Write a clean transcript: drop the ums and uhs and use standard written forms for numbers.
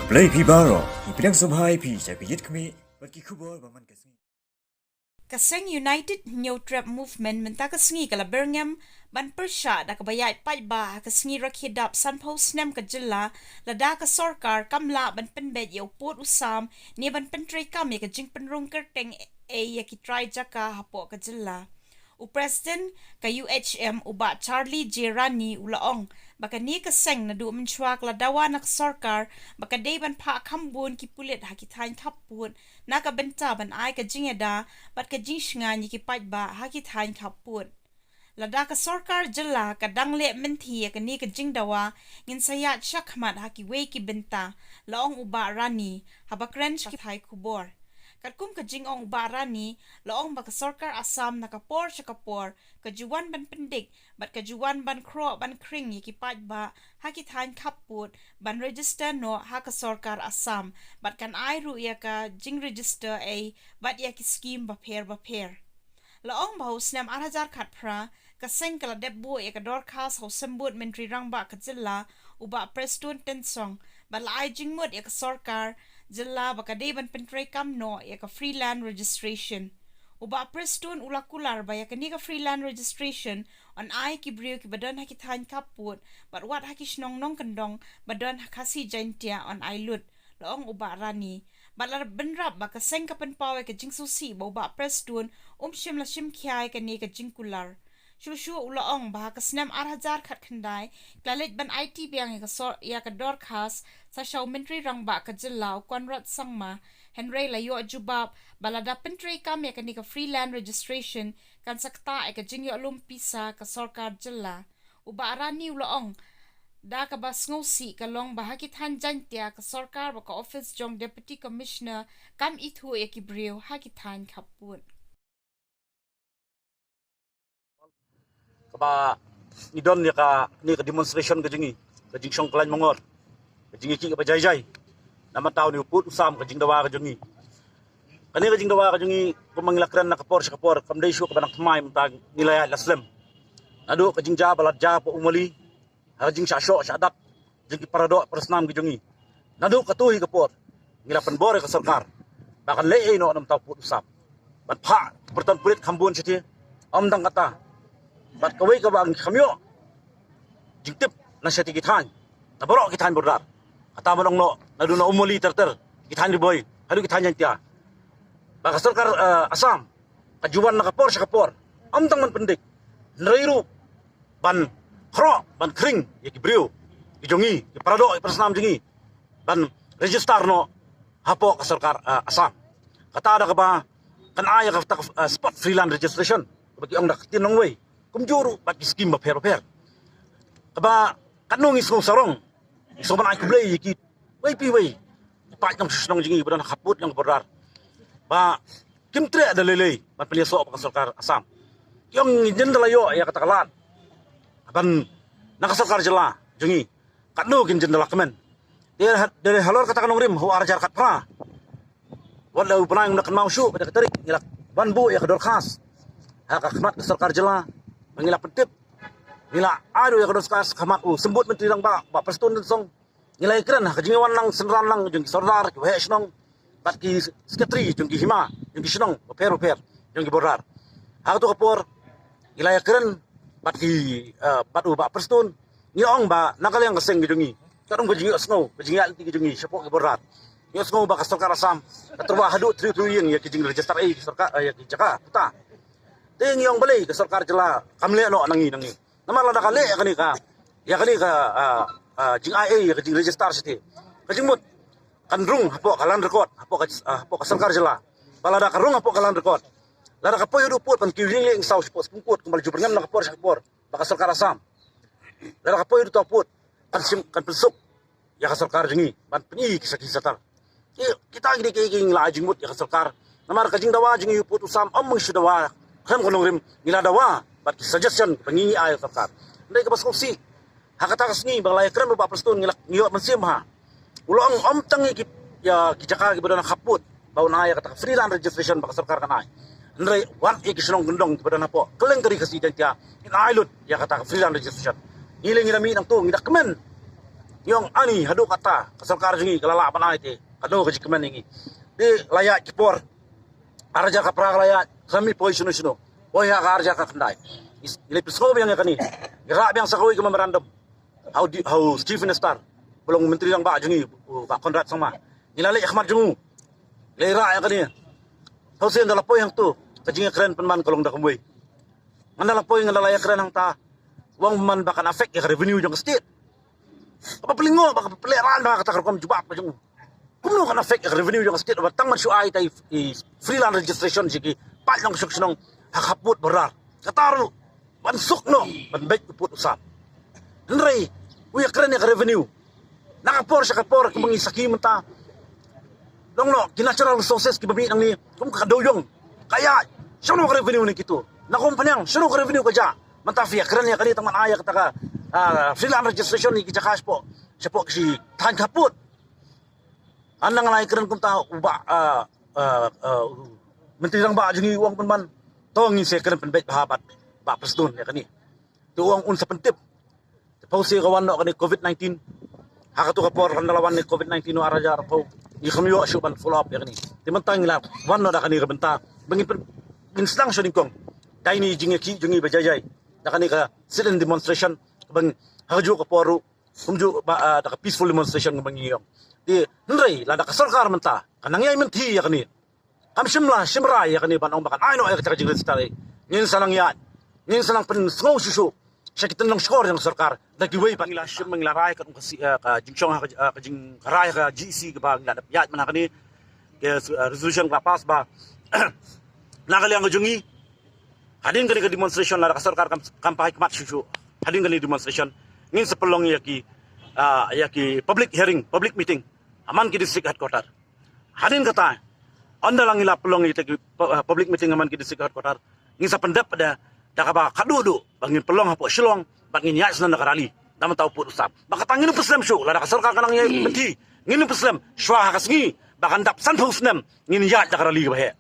Play Pibaro, Ipinang Subhai Pi, Sapiyit Kami, Bakikubo, Baman Kasi. Kaseng United New Trap Movement menta kasengi kala Birmingham ban persya da kabayai paiba kasengi rakhidap sanpau snem ka jilla lada ka sarkar kamla ban penbet yo pot usam ni ban pentrei kami ka jing penrung kerteng ya ki try jaka hapo ka jilla u president ka UHM uba Charlie J Rani ulaong baka ni kaseng na du menchwak la dawa nak sarkar baka day ban pa kambun ki pulit hakitain kapun naka benta ban ay ka jingeda bat ka jingsnga ni ki pajba hakitain kapun lada ka sarkar jilla ka dangle menti ka ni ka jingdawa ngin sayat shakmat haki we ki benta laong uba Rani habakren ki thai kubor Katkum ka jingong barani laong baka sarkar Assam nakapor siya kapor kajuan ban pendik bat kajuan ban kro ban kring yikipat ba hakithan kaput ban register no haka sarkar Assam bat kan ay ruya ka jing register ay bat yaki scheme baper laong bahu snam 8,000 katpra kaseng kala debbo ya ka dorkas ho sembut menteri rangba ka jilla uba prestun tensong bat la ay jingmut ya ka sarkar jilla baka deban pentrei kamno ya ka freeland registration uba prestun ulakular ba ya ka ni ka freeland registration on ay kibriyo ki badan hakithan kaput but what hakish nong kendong badan hakasi jaintia on ay lut laong uba Rani balar benrap baka seng ka penpawe ka jingsusi ba uba prestun shim la shim khyai ka ni ka jingkular Shushu ulaong baha kasnam 8,000 khat khandai klalit ban IT biang ya ka dorkas sa shaw mentri rangba ka jilla Konrad Sangma Henry layo jubab balada pentri kam ya ka ni ka freeland registration kan sakta ka jingyo lumpisa ka sarkar jilla uba Rani ulaong da ka bas ngosi ka long bahakit hanjan tia ka sarkar ba ka office jong deputy commissioner kam ithu ya kibriyo hakitan kapun kapa idon ya ka ni ka demonstration ka jingi ka jing song klan mongor ka jingi ki ka jai nama taw ni uput usam ka jing dawa ka jingi kani ka jing dawa ka jingi pemangilakran na kapor sa kapor kam dai shu ka banang tmai mtag nilaya laslam adu ka jing ja balat ja po umali ha jing sha sho sha dat jing ki parado persnam ka jingi nadu ka tuhi kapor ngilapan bore ka sarkar bakan lei no nam taw put usam ban pha pertan pulit khambun siti om dang kata bat kawai ka bang kamyo jingtip na siya tikitan tabaro kitan bordar kata manong no naduna umuli terter kitan di boy hadu kitan yan tiya baka sarkar Assam kajuan nakapor sa kapor amtang man pendik nreiru ban khro ban kring yakibriyo ijongi iparado iprasnam jingi ban register no hapo ka sarkar Assam kata ada ka ba kan aya ka spot freelance registration bagi ang nakatinong way kumjuru bagi skim ba per kaba kanong isong sarong isong man ay kublay yiki way pi way pa ng susnong jingi badan kaput ng bordar ba kimtre ada lelay man piliso pa sarkar Assam yung jendelayo ya katakalan aban nakasarkar jela jingi kanu kin jendela kemen dari halor katakanong rim ho arjar katpra wala upanay ng nakan mausyu pada katarik ngilak banbu ya kadorkas hakakmat sarkar jela mangila pentip nila ado ya kados kamat sembut menteri lang ba prestun song nilai keren ka jingawan lang senran lang jung sordar ki he snong bat ki sekretari jung ki hima jung ki snong per jung ki bordar ha to kapor nilai keren bat ki bat ba prestun niong ba nakalang kaseng jungi karong ka jingi sngo ka jingi alti ki jungi sepo ki bordar yo sngo ba ka sarkar Assam katrwa hadu tri ya ki jing register ai sarkar ya ki jaka puta ting yung balay ka sarkar jela kamle no nangi namala da kale kani ka jing ai ka jing register siti ka jingmut kanrung hapo kalan record hapo ka sarkar jela bala da karung hapo kalan record lara ka poyo duput pan kiwing saw spos pungkut kumal jubrngam na kapor sa kapor baka sarkar Assam lara ka poyo duput kan pensuk ya ka sarkar jingi pan peni kisah tar kita gini kaying la jingmut ya ka sarkar namar ka jing dawa jingi uput usam amang sudawa kan konong rim nila dawa but suggestion pangingi ayo sarkar ndai ka baskosi hakata kasni balay kran ba prestun ngilak niyo mansim ha ulong amtang ya kijaka gibadan kaput baw na ya kata freelance registration baka sarkar kanay ndai wan ikisnong gendong gibadan po keleng dari kasi jantia inailud ya kata freelance registration ngiling ngilami nang tu ngidak kemen Yung ani hadu kata kasarkar jungi kalala panai te kado kejikemen ingi di layak kipor arja ka pra layak kami poi sunu poi ha arja ka kendai ile pisko yang kani gerak yang sakoi ke memorandum how Stephen Star belum menteri yang ba jungi Pak Konrad sama nilale Ahmad jungu lera yang kani how sen dalam poi yang tu kejinga keren penman kolong dak kembui mandala poi ngala layak keren hang ta wang man bakan afek ya revenue jong state apa pelingo baka peleran baka kata kom jubak pa jung kumno kana fake revenue jong state batang man suai tai freelance registration sigi pat lang suk sunong hakaput berar kataru bansuk no ban baik put usap nrei uya keren ya revenue nakapor sa kapor kumangi saki menta long no natural resources kibami nang ni kum kadoyong kaya sino revenue ni kito na kumpanyang sino revenue ka ja menta fia keren ya kani taman aya kata ka freelance registration ni kijakas po siya po si Tan Kaput anang lain keren kum tahu ubah menteri lang ba jungi uang penman tongin saya keren penbaik bahabat Pak Presiden ya kani tu uang unsa pentip pausi kawan no kani COVID-19 hakatu kapor kan lawan ni COVID-19 no araja po ikhmiyo asyuban follow up ya kani timantang ila wan no da kani rebenta bangin inslang syudingkong dai ni jungi bajajai da kani ka silent demonstration bang haju ka poru kumju ba da peaceful demonstration bang ngiyong di nrei la da sarkar menta kanang yai menti ya kani am shimra ya kani banong bakan ay no ay ka jingret stare ngin sanang yan ngin sanang pen sngow susu sakitan lang skor yang sarkar da giway pang ila shim manglaray ka kasi ka jingchong ka jing karay ka GC ka bang la yat man kani ke resolution ka pas ba nakali ang jungi hadin kani ka demonstration la da sarkar kampay kmat susu hadin kani demonstration ngin sa pelong yaki public hearing public meeting aman ki district headquarter hadin kata anda lang ila pelong ite public meeting aman ki district headquarter ngin sa pendap pada dakaba kadudu bangin pelong hapo silong bangin yas na nakarali naman tao put usap baka tangin peslem show la ka sarkar kanang yai menti ngin peslem shwa hakasngi bakan dap san phusnem ngin yat nakarali bahe